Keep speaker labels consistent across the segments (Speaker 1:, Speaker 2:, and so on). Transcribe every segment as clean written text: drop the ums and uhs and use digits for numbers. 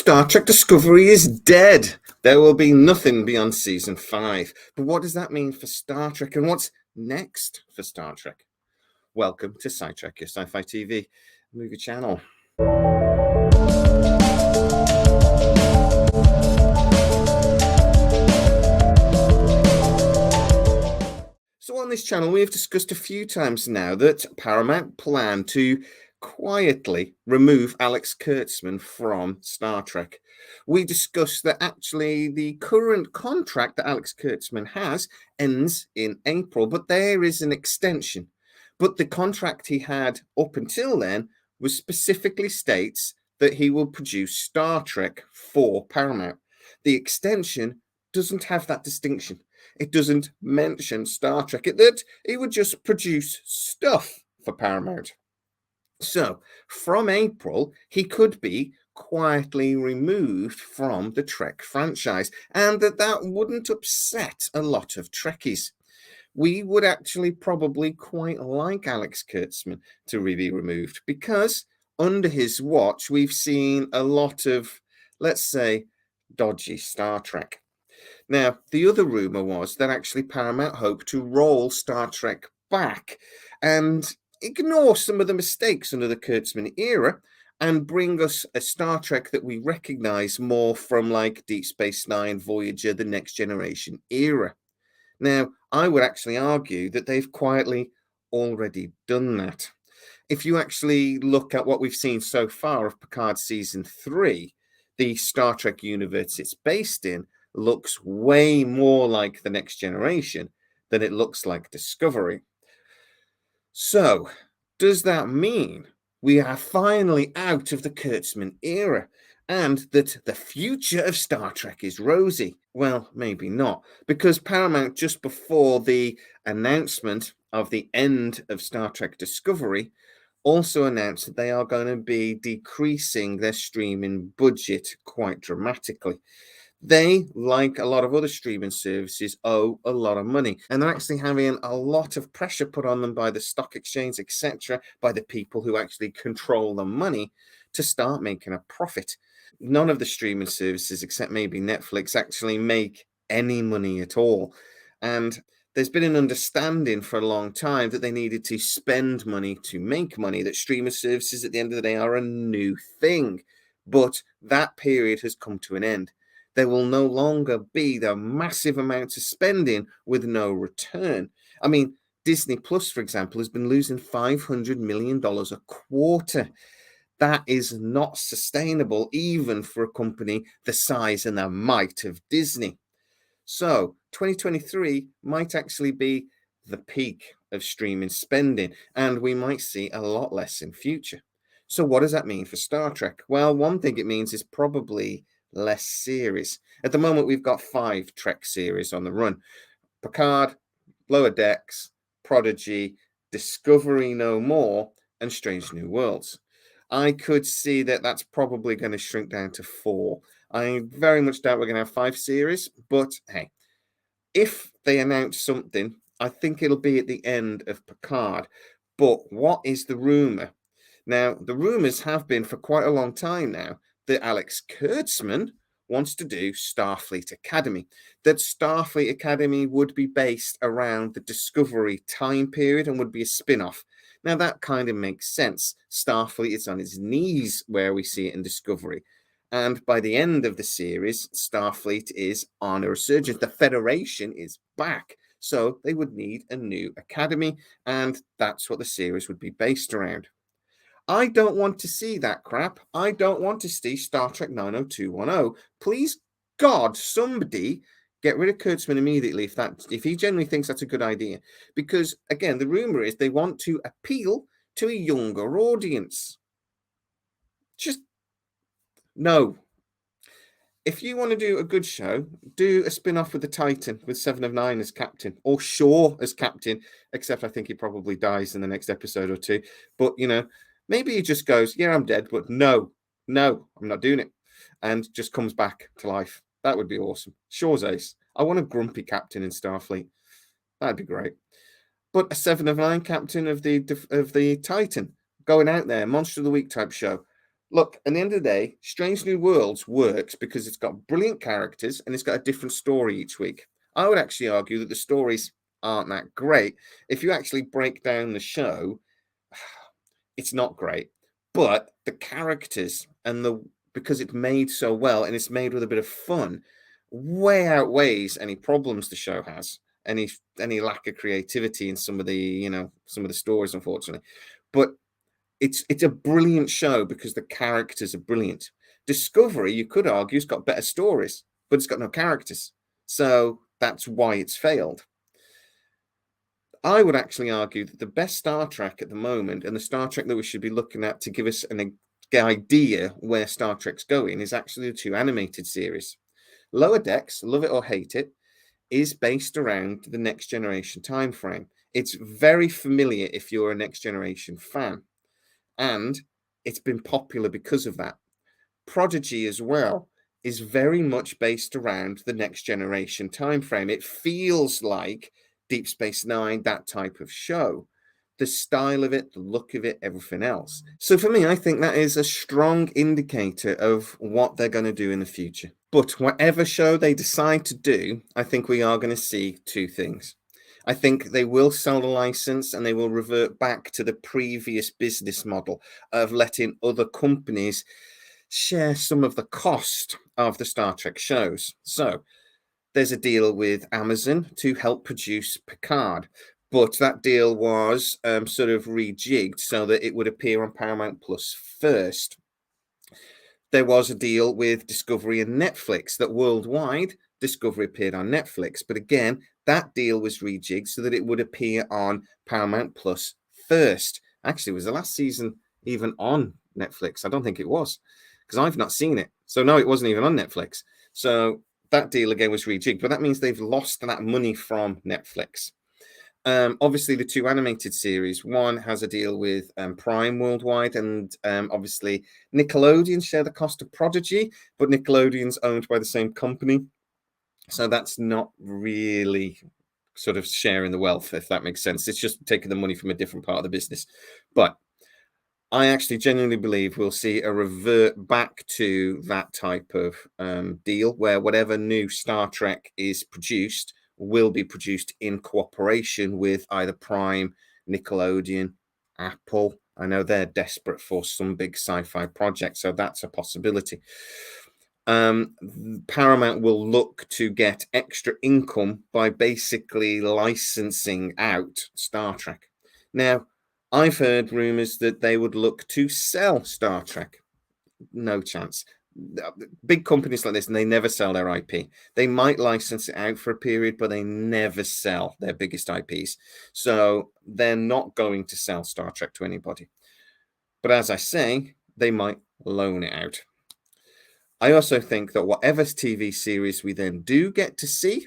Speaker 1: Star Trek Discovery is dead. There will be nothing beyond season 5. But what does that mean for Star Trek, and what's next for Star Trek? Welcome to SciTrek, your sci-fi TV movie channel. So on this channel, we have discussed a few times now that Paramount plan to quietly remove Alex Kurtzman from Star Trek. We discussed that actually the current contract that Alex Kurtzman has ends in April, but there is an extension. But the contract he had up until then was specifically states that he will produce Star Trek for Paramount. The extension doesn't have that distinction. It doesn't mention Star Trek. That it would just produce stuff for Paramount. So from April, he could be quietly removed from the Trek franchise, and that wouldn't upset a lot of Trekkies. We would actually probably quite like Alex Kurtzman to be removed, because under his watch, we've seen a lot of, let's say, dodgy Star Trek. Now, the other rumor was that actually Paramount hoped to roll Star Trek back and ignore some of the mistakes under the Kurtzman era and bring us a Star Trek that we recognize more from like Deep Space Nine, Voyager, the Next Generation era. Now, I would actually argue that they've quietly already done that. If you actually look at what we've seen so far of Picard Season 3, the Star Trek universe it's based in looks way more like the Next Generation than it looks like Discovery. So, does that mean we are finally out of the Kurtzman era and that the future of Star Trek is rosy? Well, maybe not, because Paramount, just before the announcement of the end of Star Trek Discovery, also announced that they are going to be decreasing their streaming budget quite dramatically. They, like a lot of other streaming services, owe a lot of money, and they're actually having a lot of pressure put on them by the stock exchange, etc., by the people who actually control the money to start making a profit. None of the streaming services, except maybe Netflix, actually make any money at all. And there's been an understanding for a long time that they needed to spend money to make money, that streaming services at the end of the day are a new thing. But that period has come to an end. There will no longer be the massive amounts of spending with no return. I mean, Disney Plus, for example, has been losing $500 million a quarter. That is not sustainable, even for a company the size and the might of Disney. So 2023 might actually be the peak of streaming spending, and we might see a lot less in future. So what does that mean for Star Trek? Well, one thing it means is probably less series. At the moment, we've got 5 Trek series on the run: Picard, Lower Decks, Prodigy, Discovery No More, and Strange New Worlds. I could see that that's probably going to shrink down to 4. I very much doubt we're going to have 5 series, but hey, if they announce something, I think it'll be at the end of Picard. But what is the rumor? Now, the rumors have been for quite a long time now that Alex Kurtzman wants to do Starfleet Academy, that Starfleet Academy would be based around the Discovery time period and would be a spin-off. Now, that kind of makes sense. Starfleet is on its knees where we see it in Discovery. And by the end of the series, Starfleet is on a resurgence. The Federation is back. So they would need a new academy, and that's what the series would be based around. I don't want to see that crap. I don't want to see Star Trek 90210. Please, God, somebody get rid of Kurtzman immediately if he genuinely thinks that's a good idea. Because, again, the rumor is they want to appeal to a younger audience. Just, no. If you want to do a good show, do a spin-off with the Titan, with Seven of Nine as captain, or Shaw as captain, except I think he probably dies in the next episode or two. But, you know, maybe he just goes, yeah, I'm dead, but no, I'm not doing it. And just comes back to life. That would be awesome. Shaw's ace. I want a grumpy captain in Starfleet. That'd be great. But a 7 of 9 captain of the Titan, going out there, Monster of the Week type show. Look, at the end of the day, Strange New Worlds works because it's got brilliant characters and it's got a different story each week. I would actually argue that the stories aren't that great. If you actually break down the show, it's not great. But the characters and the because it's made so well and it's made with a bit of fun, way outweighs any problems the show has. Any lack of creativity in some of the, some of the stories, unfortunately. But it's a brilliant show because the characters are brilliant. Discovery, you could argue, has got better stories, but it's got no characters. So that's why it's failed. I would actually argue that the best Star Trek at the moment, and the Star Trek that we should be looking at to give us an idea where Star Trek's going, is actually the two animated series. Lower Decks, love it or hate it, is based around the Next Generation time frame. It's very familiar if you're a Next Generation fan, and it's been popular because of that. Prodigy as well is very much based around the Next Generation time frame. It feels like Deep Space Nine, that type of show. The style of it, the look of it, everything else. So for me, I think that is a strong indicator of what they're going to do in the future. But whatever show they decide to do, I think we are going to see two things. I think they will sell the license and they will revert back to the previous business model of letting other companies share some of the cost of the Star Trek shows. So there's a deal with Amazon to help produce Picard, but that deal was sort of rejigged so that it would appear on Paramount Plus first. There was a deal with Discovery and Netflix that worldwide Discovery appeared on Netflix, but again, that deal was rejigged so that it would appear on Paramount Plus first. Actually, was the last season even on Netflix? I don't think it was, because I've not seen it. So no, it wasn't even on Netflix. So that deal again was rejigged, but that means they've lost that money from Netflix. Obviously, the two animated series, one has a deal with Prime worldwide, and obviously Nickelodeon share the cost of Prodigy, but Nickelodeon's owned by the same company. So that's not really sort of sharing the wealth, if that makes sense. It's just taking the money from a different part of the business. But I actually genuinely believe we'll see a revert back to that type of deal where whatever new Star Trek is produced will be produced in cooperation with either Prime, Nickelodeon, Apple. I know they're desperate for some big sci-fi project, so that's a possibility. Paramount will look to get extra income by basically licensing out Star Trek. Now, I've heard rumors that they would look to sell Star Trek. No chance. Big companies like this, and they never sell their IP. They might license it out for a period, but they never sell their biggest IPs. So they're not going to sell Star Trek to anybody. But as I say, they might loan it out. I also think that whatever TV series we then do get to see,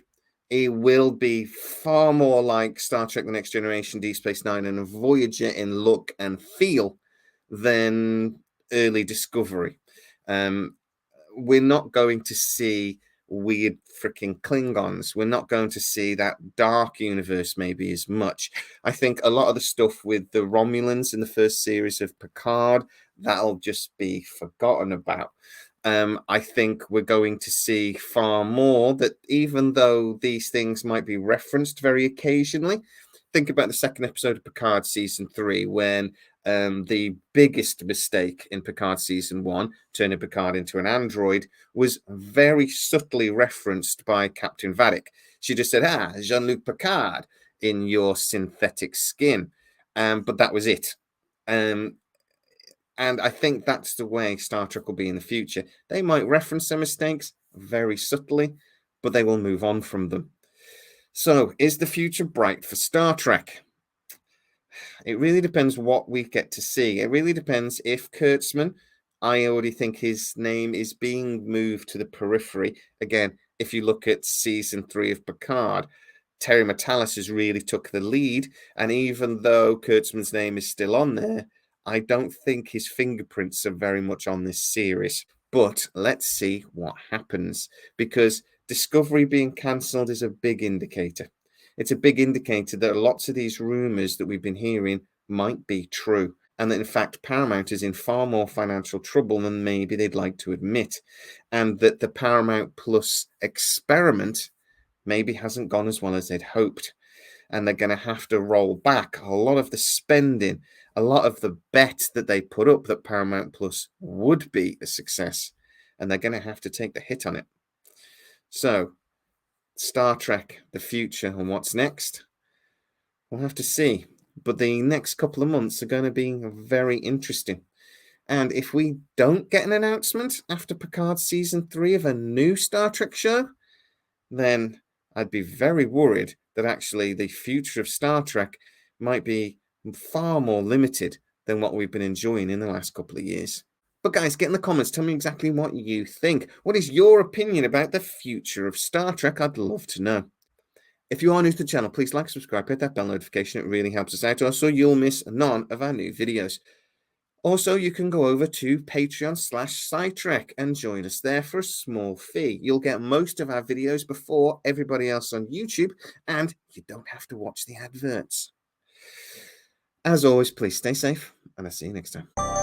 Speaker 1: it will be far more like Star Trek The Next Generation, Deep Space Nine, and Voyager in look and feel than early Discovery. We're not going to see weird freaking Klingons. We're not going to see that dark universe maybe as much. I think a lot of the stuff with the Romulans in the first series of Picard, that'll just be forgotten about. I think we're going to see far more that even though these things might be referenced very occasionally, think about the second episode of Picard season 3 when the biggest mistake in Picard season 1, turning Picard into an android, was very subtly referenced by Captain Vadic. She just said, Jean-Luc Picard in your synthetic skin. But that was it. And I think that's the way Star Trek will be in the future. They might reference their mistakes very subtly, but they will move on from them. So, is the future bright for Star Trek? It really depends what we get to see. It really depends if Kurtzman, I already think his name is being moved to the periphery. Again, if you look at season 3 of Picard, Terry Matalas has really took the lead. And even though Kurtzman's name is still on there, I don't think his fingerprints are very much on this series. But let's see what happens, because Discovery being cancelled is a big indicator. It's a big indicator that lots of these rumors that we've been hearing might be true. and that in fact Paramount is in far more financial trouble than maybe they'd like to admit, and that the Paramount Plus experiment maybe hasn't gone as well as they'd hoped, and they're going to have to roll back a lot of the spending, a lot of the bet that they put up that Paramount Plus would be a success, and they're going to have to take the hit on it. So, Star Trek, the future, and what's next? We'll have to see. But the next couple of months are going to be very interesting. And if we don't get an announcement after Picard Season 3 of a new Star Trek show, then I'd be very worried that actually the future of Star Trek might be far more limited than what we've been enjoying in the last couple of years. But guys, get in the comments, tell me exactly what you think. What is your opinion about the future of Star Trek? I'd love to know. If you are new to the channel, please like, subscribe, hit that bell notification. It really helps us out, so you'll miss none of our new videos. Also, you can go over to Patreon/SciTrek and join us there for a small fee. You'll get most of our videos before everybody else on YouTube, and you don't have to watch the adverts. As always, please stay safe, and I'll see you next time.